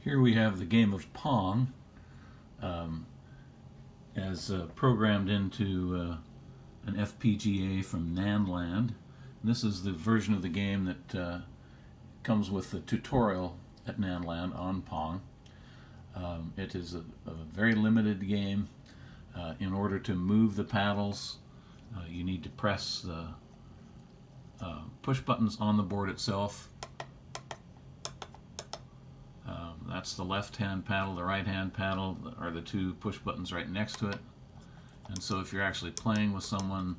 Here we have the game of Pong as programmed into an FPGA from NandLand. This is the version of the game that comes with the tutorial at NandLand on Pong. It is a very limited game. In order to move the paddles, you need to press the push buttons on the board itself. That's the left-hand paddle. The right-hand paddle are the two push buttons right next to it. And so if you're actually playing with someone,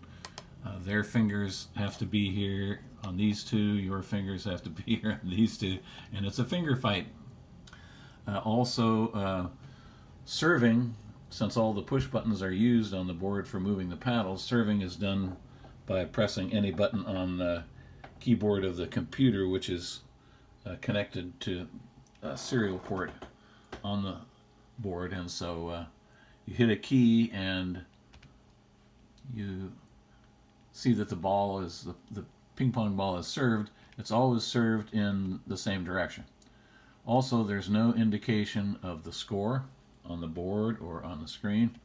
their fingers have to be here on these two, your fingers have to be here on these two, and it's a finger fight. Also, serving, since all the push buttons are used on the board for moving the paddles, serving is done by pressing any button on the keyboard of the computer, which is connected to a serial port on the board. And so you hit a key and you see that the ball is, the ping pong ball is served. It's always served in the same direction. Also, there's no indication of the score on the board or on the screen,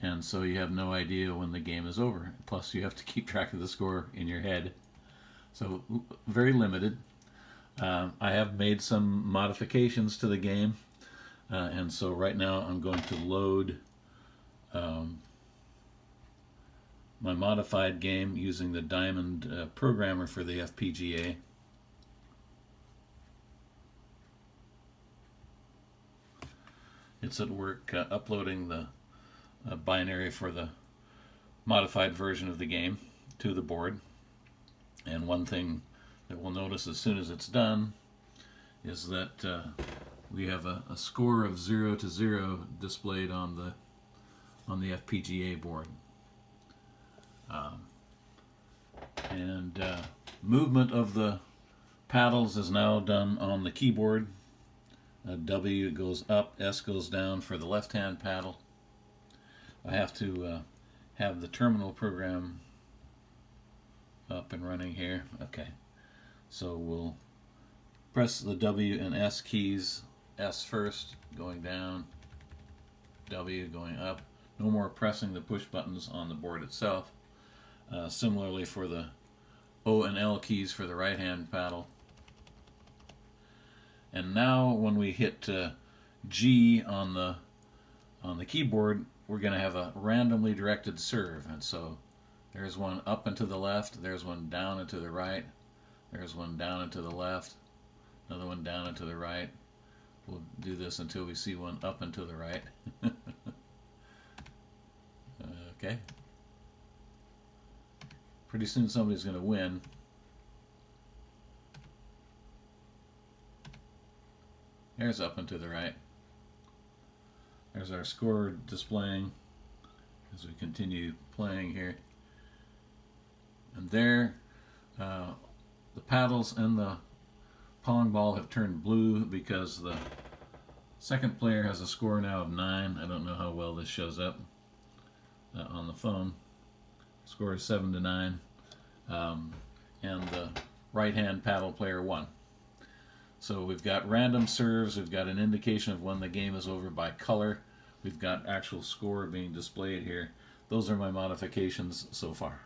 and so you have no idea when the game is over. Plus, you have to keep track of the score in your head. So, very limited. I have made some modifications to the game, and so right now I'm going to load my modified game using the Diamond programmer for the FPGA. It's at work uploading the binary for the modified version of the game to the board. And one thing that we'll notice as soon as it's done is that we have a score of 0 to 0 displayed on the FPGA board. Movement of the paddles is now done on the keyboard. W goes up, S goes down for the left-hand paddle. I have to have the terminal program up and running here. Okay, so we'll press the W and S keys. S first, going down, W going up. No more pressing the push buttons on the board itself. Similarly for the O and L keys for the right-hand paddle. And now when we hit G on the keyboard, we're going to have a randomly directed serve. And so there's one up and to the left, there's one down and to the right, there's one down and to the left, another one down and to the right. We'll do this until we see one up and to the right. Okay. Pretty soon somebody's going to win. There's up and to the right. There's our score displaying as we continue playing here. And there, the paddles and the Pong ball have turned blue because the second player has a score now of 9. I don't know how well this shows up on the phone. Score is 7 to 9. And the right-hand paddle player won. So we've got random serves, we've got an indication of when the game is over by color, we've got actual score being displayed here. Those are my modifications so far.